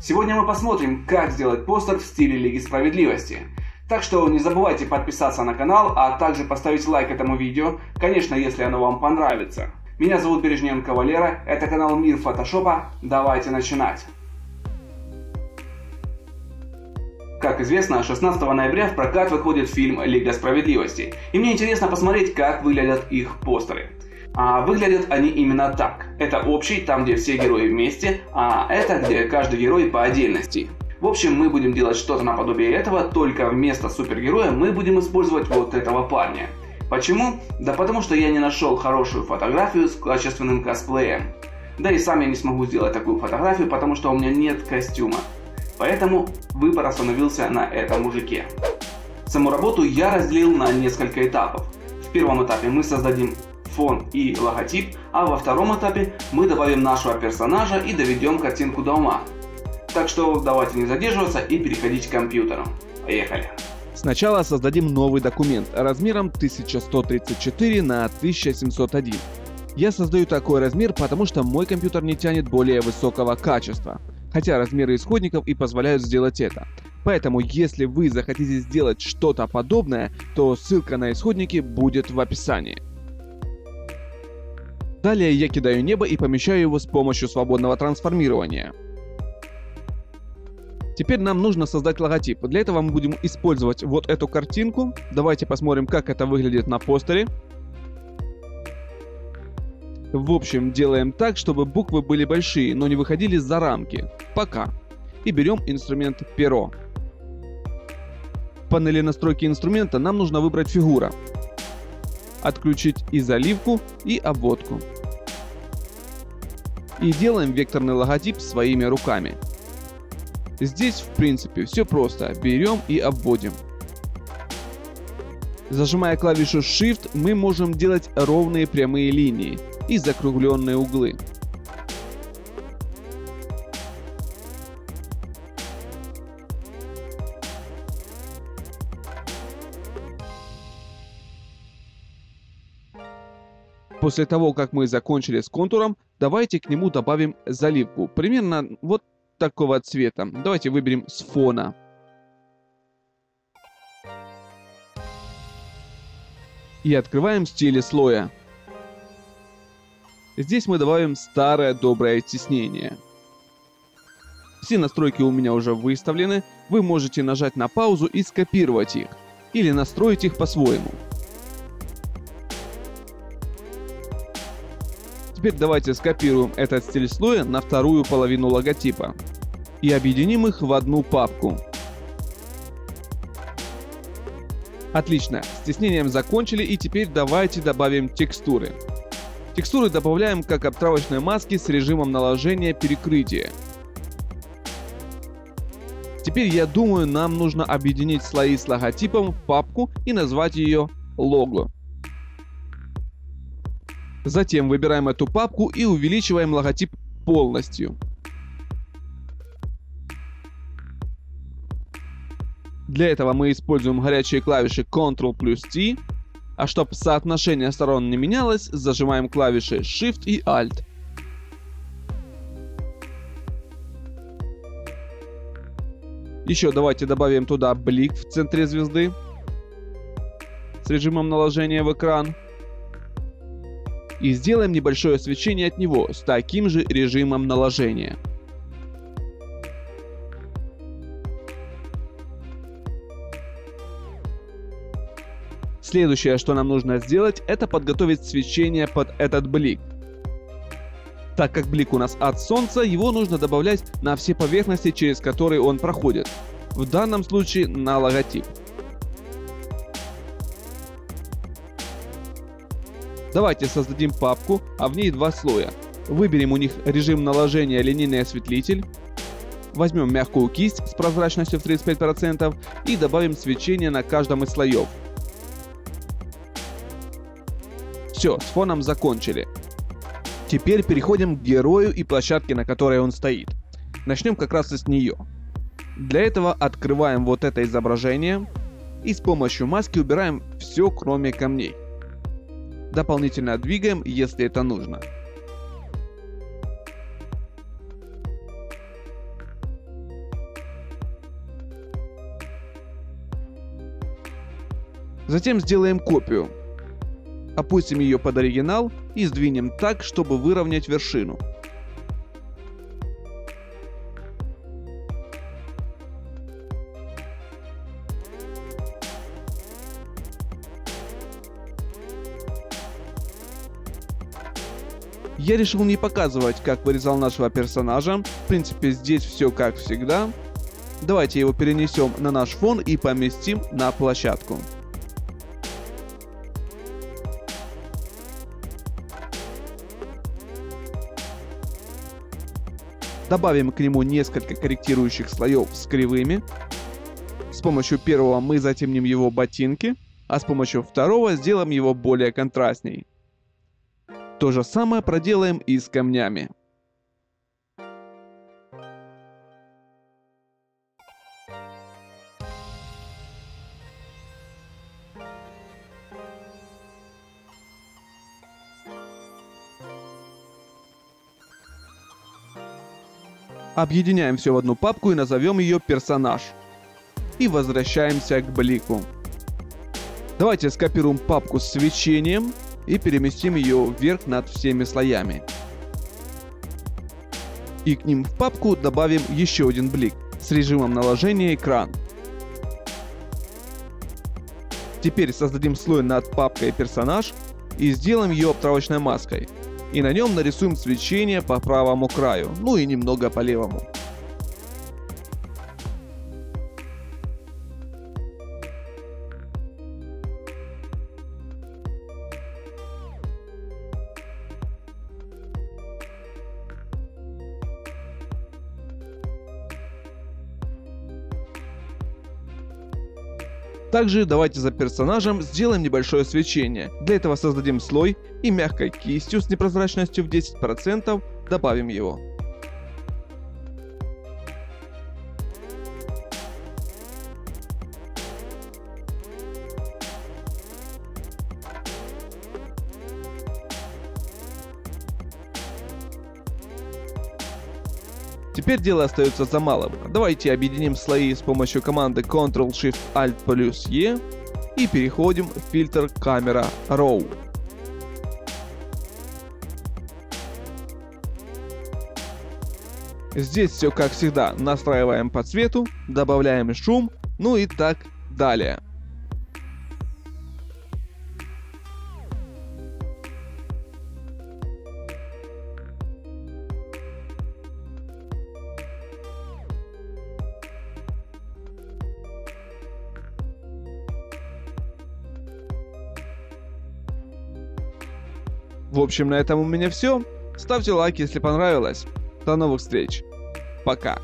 Сегодня мы посмотрим, как сделать постер в стиле Лиги Справедливости. Так что не забывайте подписаться на канал, а также поставить лайк этому видео, конечно, если оно вам понравится. Меня зовут Бережненко Валера, это канал Мир Фотошопа, давайте начинать. Как известно, 16 ноября в прокат выходит фильм «Лига Справедливости», и мне интересно посмотреть, как выглядят их постеры. А выглядят они именно так. Это общий, там где все герои вместе, а это где каждый герой по отдельности. В общем, мы будем делать что-то наподобие этого, только вместо супергероя мы будем использовать вот этого парня. Почему? Да потому что я не нашел хорошую фотографию с качественным косплеем. Да и сам я не смогу сделать такую фотографию, потому что у меня нет костюма. Поэтому выбор остановился на этом мужике. Саму работу я разделил на несколько этапов. В первом этапе мы создадим фон и логотип, а во втором этапе мы добавим нашего персонажа и доведем картинку до ума. Так что давайте не задерживаться и переходить к компьютеру. Поехали! Сначала создадим новый документ размером 1134 на 1701. Я создаю такой размер, потому что мой компьютер не тянет более высокого качества. Хотя размеры исходников и позволяют сделать это. Поэтому, если вы захотите сделать что-то подобное, то ссылка на исходники будет в описании. Далее я кидаю небо и помещаю его с помощью свободного трансформирования. Теперь нам нужно создать логотип. Для этого мы будем использовать вот эту картинку. Давайте посмотрим, как это выглядит на постере. В общем, делаем так, чтобы буквы были большие, но не выходили за рамки. Пока. И берем инструмент перо. В панели настройки инструмента нам нужно выбрать фигура. Отключить и заливку, и обводку. И делаем векторный логотип своими руками. Здесь, в принципе, все просто. Берем и обводим. Зажимая клавишу Shift, мы можем делать ровные прямые линии и закругленные углы. После того, как мы закончили с контуром, давайте к нему добавим заливку. Примерно вот такого цвета. Давайте выберем с фона. И открываем стили слоя. Здесь мы добавим старое доброе теснение. Все настройки у меня уже выставлены. Вы можете нажать на паузу и скопировать их. Или настроить их по-своему. Теперь давайте скопируем этот стиль слоя на вторую половину логотипа. И объединим их в одну папку. Отлично, с теснением закончили, и теперь давайте добавим текстуры. Текстуры добавляем как обтравочные маски с режимом наложения перекрытия. Теперь, я думаю, нам нужно объединить слои с логотипом в папку и назвать ее лого. Затем выбираем эту папку и увеличиваем логотип полностью. Для этого мы используем горячие клавиши Ctrl+T, а чтобы соотношение сторон не менялось, зажимаем клавиши Shift и Alt. Еще давайте добавим туда блик в центре звезды с режимом наложения в экран. И сделаем небольшое свечение от него с таким же режимом наложения. Следующее, что нам нужно сделать, это подготовить свечение под этот блик. Так как блик у нас от солнца, его нужно добавлять на все поверхности, через которые он проходит. В данном случае на логотип. Давайте создадим папку, а в ней два слоя. Выберем у них режим наложения линейный осветлитель. Возьмем мягкую кисть с прозрачностью в 35% и добавим свечение на каждом из слоев. Все, с фоном закончили. Теперь переходим к герою и площадке, на которой он стоит. Начнем как раз с нее. Для этого открываем вот это изображение и с помощью маски убираем все, кроме камней. Дополнительно двигаем, если это нужно. Затем сделаем копию. Опустим ее под оригинал и сдвинем так, чтобы выровнять вершину. Я решил не показывать, как вырезал нашего персонажа. В принципе, здесь все как всегда. Давайте его перенесем на наш фон и поместим на площадку. Добавим к нему несколько корректирующих слоев с кривыми. С помощью первого мы затемним его ботинки, а с помощью второго сделаем его более контрастней. То же самое проделаем и с камнями. Объединяем все в одну папку и назовем ее «Персонаж». И возвращаемся к блику. Давайте скопируем папку с свечением и переместим ее вверх над всеми слоями. И к ним в папку добавим еще один блик с режимом наложения экран. Теперь создадим слой над папкой «Персонаж» и сделаем ее обтравочной маской. И на нем нарисуем свечение по правому краю, ну и немного по левому. Также давайте за персонажем сделаем небольшое свечение. Для этого создадим слой и мягкой кистью с непрозрачностью в 10% добавим его. Теперь дело остается за малым. Давайте объединим слои с помощью команды Ctrl-Shift-Alt+E и переходим в фильтр Camera Raw. Здесь все как всегда, настраиваем по цвету, добавляем шум, ну и так далее. В общем, на этом у меня все. Ставьте лайк, если понравилось. До новых встреч. Пока.